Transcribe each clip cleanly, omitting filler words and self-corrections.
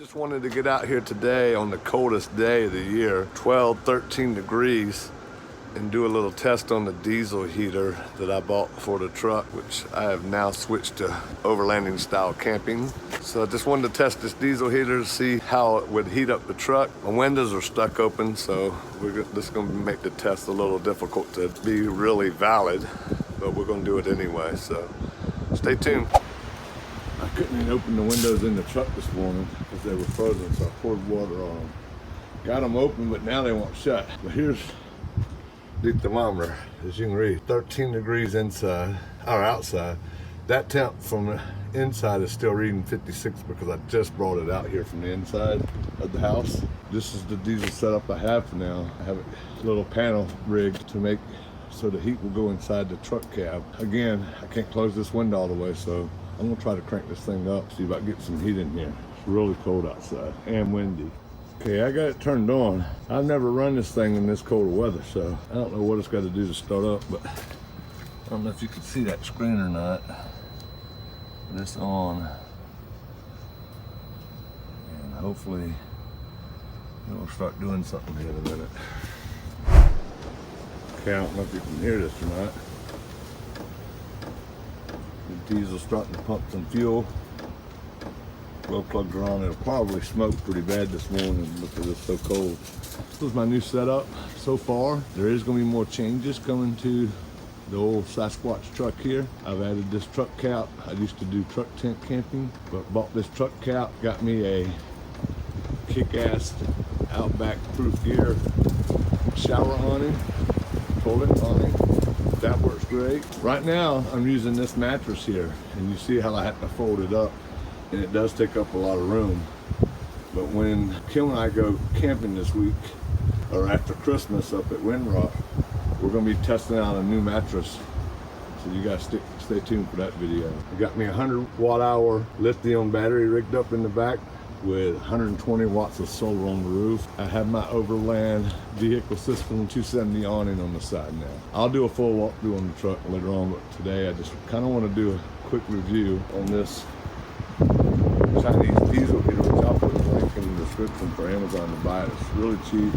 Just wanted to get out here today on the coldest day of the year, 12, 13 degrees, and do a little test on the diesel heater that I bought for the truck, which I have now switched to overlanding style camping. So I just wanted to test this diesel heater to see how it would heat up the truck. My windows are stuck open, so this is gonna make the test a little difficult to be really valid, but we're gonna do it anyway, so stay tuned. I couldn't even open the windows in the truck this morning because they were frozen, so I poured water on them. Got them open, but now they won't shut. But here's the thermometer. As you can read, 13 degrees inside, or outside. That temp from the inside is still reading 56 because I just brought it out here from the inside of the house. This is the diesel setup I have for now. I have a little panel rigged to make so the heat will go inside the truck cab. Again, I can't close this window all the way, so I'm gonna try to crank this thing up, see if I can get some heat in here. It's really cold outside and windy. Okay, I got it turned on. I've never run this thing in this cold weather, so I don't know what it's got to do to start up, but I don't know if you can see that screen or not. But it's on. And hopefully it'll start doing something here in a minute. Okay, I don't know if you can hear this or not. The diesel's starting to pump some fuel. Glow plugs are on. It'll probably smoke pretty bad this morning because it's so cold. This is my new setup so far. There is going to be more changes coming to the old Sasquatch truck here. I've added this truck cap. I used to do truck tent camping, but bought this truck cap. Got me a kick-ass Outback proof gear shower awning, toilet awning. That works great. Right now, I'm using this mattress here, and you see how I have to fold it up, and it does take up a lot of room. But when Kim and I go camping this week, or after Christmas up at Windrock, we're gonna be testing out a new mattress. So you guys stay tuned for that video. I got me a 100 watt hour lithium battery rigged up in the back with 120 watts of solar on the roof. I have my Overland vehicle system 270 awning on the side now. I'll do a full walkthrough on the truck later on, but today I just kind of want to do a quick review on this Chinese diesel heater, which I'll put a link in the description for Amazon to buy it. It's really cheap.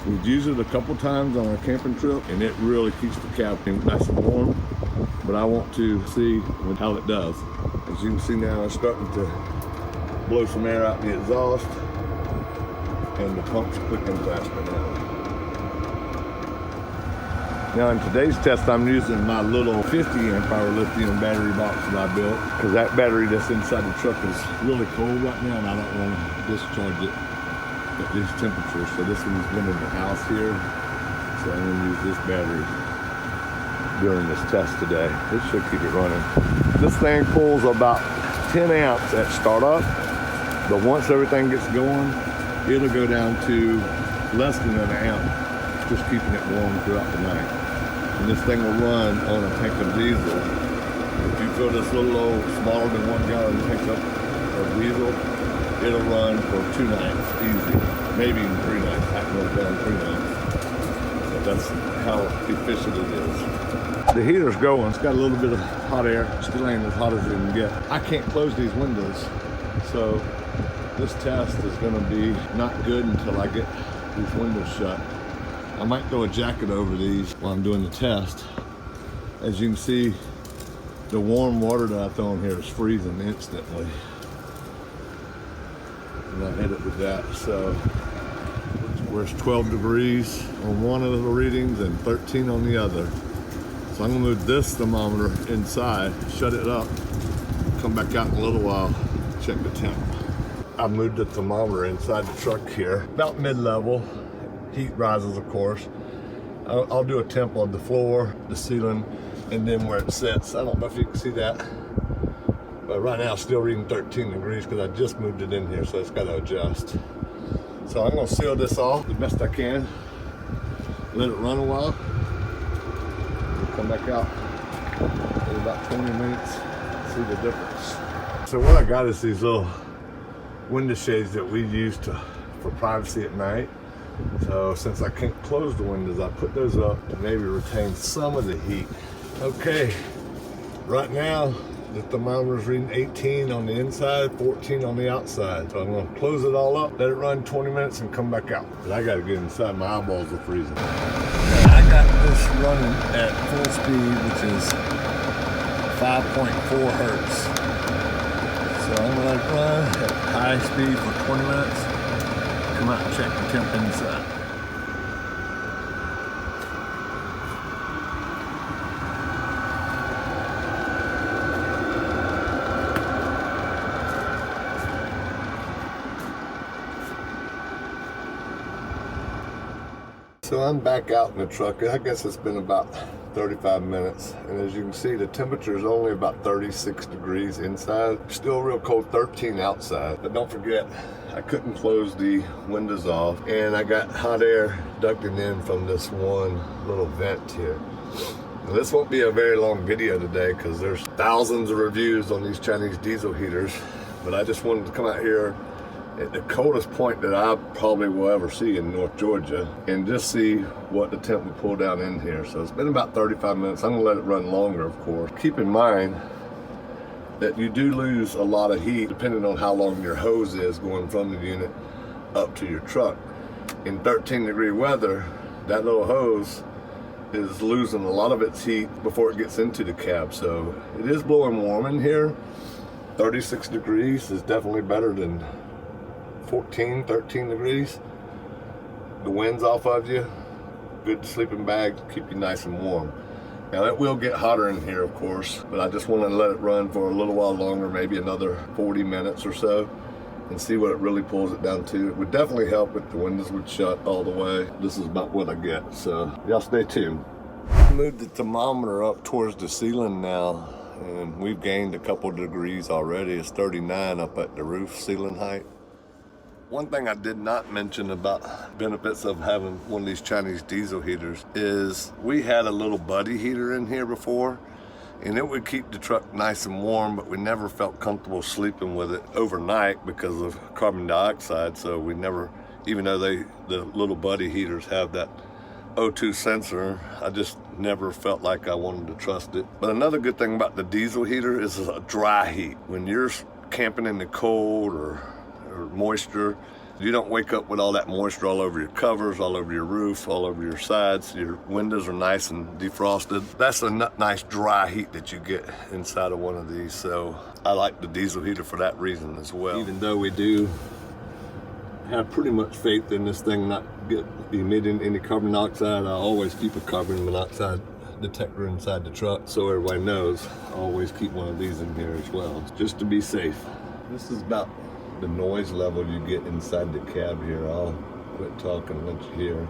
We've used it a couple times on our camping trip, and it really keeps the cab nice and warm, but I want to see how it does. As you can see now, it's starting to blow some air out the exhaust, and the pump's clicking faster now. Now in today's test, I'm using my little 50 amp hour lithium battery box that I built, because that battery that's inside the truck is really cold right now, and I don't want to discharge it at these temperatures. So this one's been in the house here, so I'm going to use this battery during this test today. This should keep it running. This thing pulls about 10 amps at startup, but once everything gets going, it'll go down to less than an amp, just keeping it warm throughout the night. And this thing will run on a tank of diesel. If you fill this little old, smaller than 1 gallon tank up of diesel, it'll run for 2 nights, easy. Maybe even 3 nights. I can go down 3 nights. But that's how efficient it is. The heater's going. It's got a little bit of hot air. Still ain't as hot as it can get. I can't close these windows, so this test is going to be not good until I get these windows shut. I might throw a jacket over these while I'm doing the test. As you can see, the warm water that I throw in here is freezing instantly. And I hit it with that, so where it's 12 degrees on one of the readings and 13 on the other. So I'm gonna move this thermometer inside, shut it up, come back out in a little while, check the temp. I moved the thermometer inside the truck here, about mid-level. Heat rises, of course. I'll do a temp on the floor, the ceiling, and then where it sits. I don't know if you can see that, but right now it's still reading 13 degrees because I just moved it in here, so it's got to adjust. So I'm gonna seal this off the best I can, let it run a while, we'll come back out in about 20 minutes, see the difference. So what I got is these little window shades that we use for privacy at night. So since I can't close the windows, I put those up to maybe retain some of the heat. Okay, right now The thermometer's reading 18 on the inside, 14 on the outside. So I'm gonna close it all up, let it run 20 minutes and come back out. But I gotta get inside, my eyeballs are freezing. I got this running at full speed, which is 5.4 hertz. So I'm gonna let it run at high speed for 20 minutes, come out and check the temp inside. So I'm back out in the truck. I guess it's been about 35 minutes. And as you can see, the temperature is only about 36 degrees inside. Still real cold, 13 outside. But don't forget, I couldn't close the windows off. And I got hot air ducting in from this one little vent here. Now, this won't be a very long video today because there's thousands of reviews on these Chinese diesel heaters. But I just wanted to come out here at the coldest point that I probably will ever see in North Georgia and just see what the temp will pull down in here. So it's been about 35 minutes. I'm gonna let it run longer, of course. Keep in mind that you do lose a lot of heat depending on how long your hose is going from the unit up to your truck. In 13-degree weather, that little hose is losing a lot of its heat before it gets into the cab. So it is blowing warm in here. 36 degrees is definitely better than 14, 13 degrees. The wind's off of you. Good sleeping bag to keep you nice and warm. Now it will get hotter in here, of course, but I just want to let it run for a little while longer, maybe another 40 minutes or so, and see what it really pulls it down to. It would definitely help if the windows would shut all the way. This is about what I get, so y'all stay tuned. I moved the thermometer up towards the ceiling now, and we've gained a couple degrees already. It's 39 up at the roof ceiling height. One thing I did not mention about benefits of having one of these Chinese diesel heaters is we had a little buddy heater in here before, and it would keep the truck nice and warm, but we never felt comfortable sleeping with it overnight because of carbon dioxide. So we never, even though the little buddy heaters have that O2 sensor, I just never felt like I wanted to trust it. But another good thing about the diesel heater is a dry heat. When you're camping in the cold or moisture, you don't wake up with all that moisture all over your covers, all over your roof, all over your sides. Your windows are nice and defrosted. That's a nice dry heat that you get inside of one of these. So I like the diesel heater for that reason as well. Even though we do have pretty much faith in this thing not emitting any carbon monoxide, I always keep a carbon monoxide detector inside the truck, so everybody knows I always keep one of these in here as well, just to be safe. This is about the noise level you get inside the cab here. I'll quit talking and let you hear.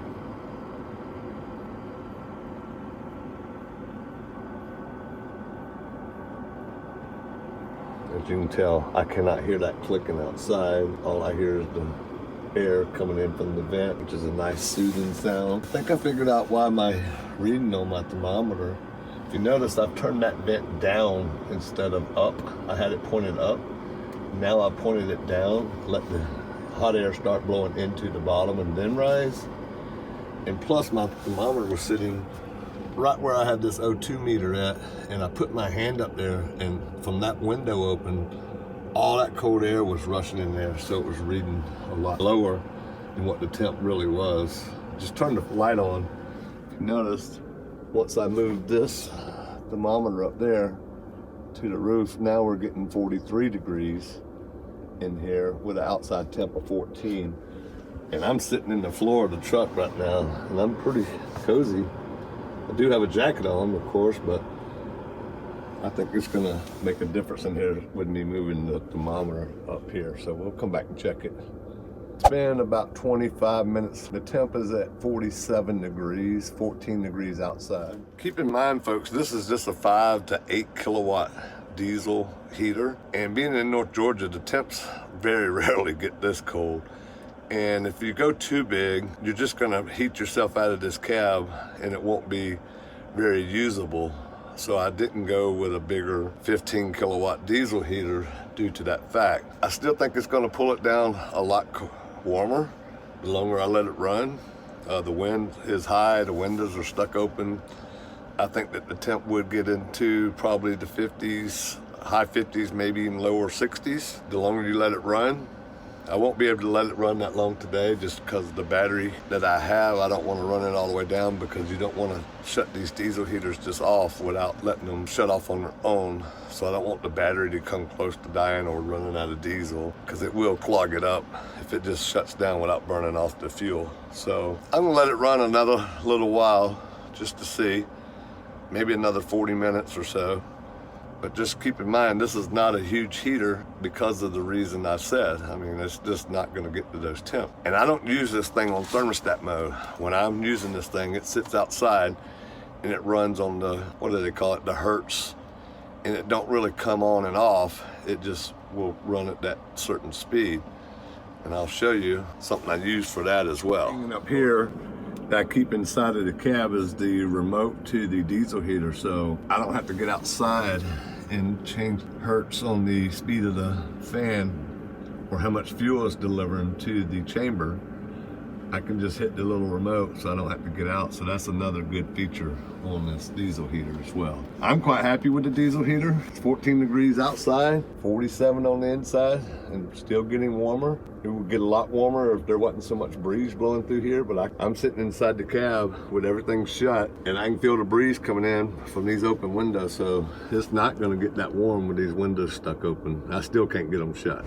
As you can tell, I cannot hear that clicking outside. All I hear is the air coming in from the vent, which is a nice soothing sound. I think I figured out why my reading on my thermometer. If you notice, I've turned that vent down instead of up. I had it pointed up. Now I pointed it down, let the hot air start blowing into the bottom and then rise. And plus my thermometer was sitting right where I had this O2 meter at, and I put my hand up there, and from that window open, all that cold air was rushing in there, so it was reading a lot lower than what the temp really was. Just turned the light on. If you noticed, once I moved this thermometer up there to the roof, now we're getting 43 degrees in here with an outside temp of 14. And I'm sitting in the floor of the truck right now, and I'm pretty cozy. I do have a jacket on, of course, but I think it's gonna make a difference in here with me moving the thermometer up here. So we'll come back and check it. It's been about 25 minutes. The temp is at 47 degrees, 14 degrees outside. Keep in mind, folks, this is just a 5 to 8 kilowatt diesel heater. And being in North Georgia, the temps very rarely get this cold. And if you go too big, you're just gonna heat yourself out of this cab and it won't be very usable. So I didn't go with a bigger 15 kilowatt diesel heater due to that fact. I still think it's gonna pull it down a lot warmer the longer I let it run. The wind is high, the windows are stuck open. I think that the temp would get into probably the 50s, high 50s, maybe even lower 60s, the longer you let it run. I won't be able to let it run that long today just because of the battery that I have. I don't want to run it all the way down because you don't want to shut these diesel heaters just off without letting them shut off on their own. So I don't want the battery to come close to dying or running out of diesel, because it will clog it up if it just shuts down without burning off the fuel. So I'm gonna let it run another little while just to see, maybe another 40 minutes or so. But just keep in mind, this is not a huge heater because of the reason I said. I mean, it's just not gonna get to those temps. And I don't use this thing on thermostat mode. When I'm using this thing, it sits outside and it runs on the, what do they call it, the hertz. And it don't really come on and off. It just will run at that certain speed. And I'll show you something I use for that as well. Hanging up here that I keep inside of the cab is the remote to the diesel heater, so I don't have to get outside and change hertz on the speed of the fan or how much fuel is delivering to the chamber. I can just hit the little remote, so I don't have to get out. So that's another good feature on this diesel heater as well. I'm quite happy with the diesel heater. It's 14 degrees outside, 47 on the inside, and still getting warmer. It would get a lot warmer if there wasn't so much breeze blowing through here, but I'm sitting inside the cab with everything shut, and I can feel the breeze coming in from these open windows, so it's not gonna get that warm with these windows stuck open. I still can't get them shut.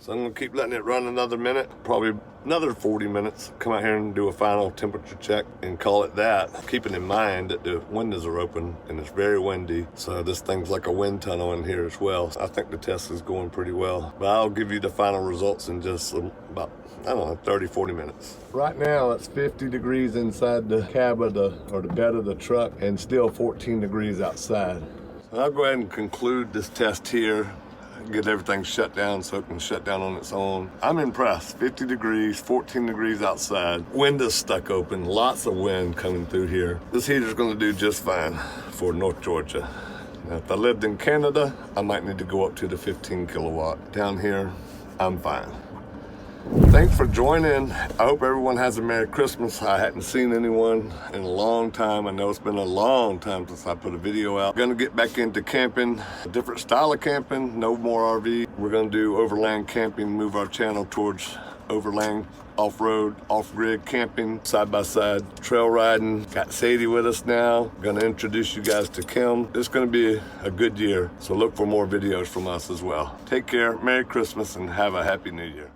So I'm gonna keep letting it run another minute, probably another 40 minutes. Come out here and do a final temperature check and call it that. Keeping in mind that the windows are open and it's very windy. So this thing's like a wind tunnel in here as well. So I think the test is going pretty well. But I'll give you the final results in just about, I don't know, 30, 40 minutes. Right now it's 50 degrees inside the cab of the bed of the truck and still 14 degrees outside. So I'll go ahead and conclude this test here. Get everything shut down so it can shut down on its own. I'm impressed. 50 degrees, 14 degrees outside. Windows stuck open, lots of wind coming through here. This heater's gonna do just fine for North Georgia. Now, if I lived in Canada, I might need to go up to the 15 kilowatt. Down here, I'm fine. Thanks for joining. I hope everyone has a Merry Christmas. I hadn't seen anyone in a long time. I know it's been a long time since I put a video out. Gonna get back into camping, a different style of camping, no more RV. We're gonna do overland camping, move our channel towards overland, off-road, off-grid camping, side-by-side trail riding. Got Sadie with us now. Gonna introduce you guys to Kim. It's gonna be a good year, so look for more videos from us as well. Take care, Merry Christmas, and have a Happy New Year.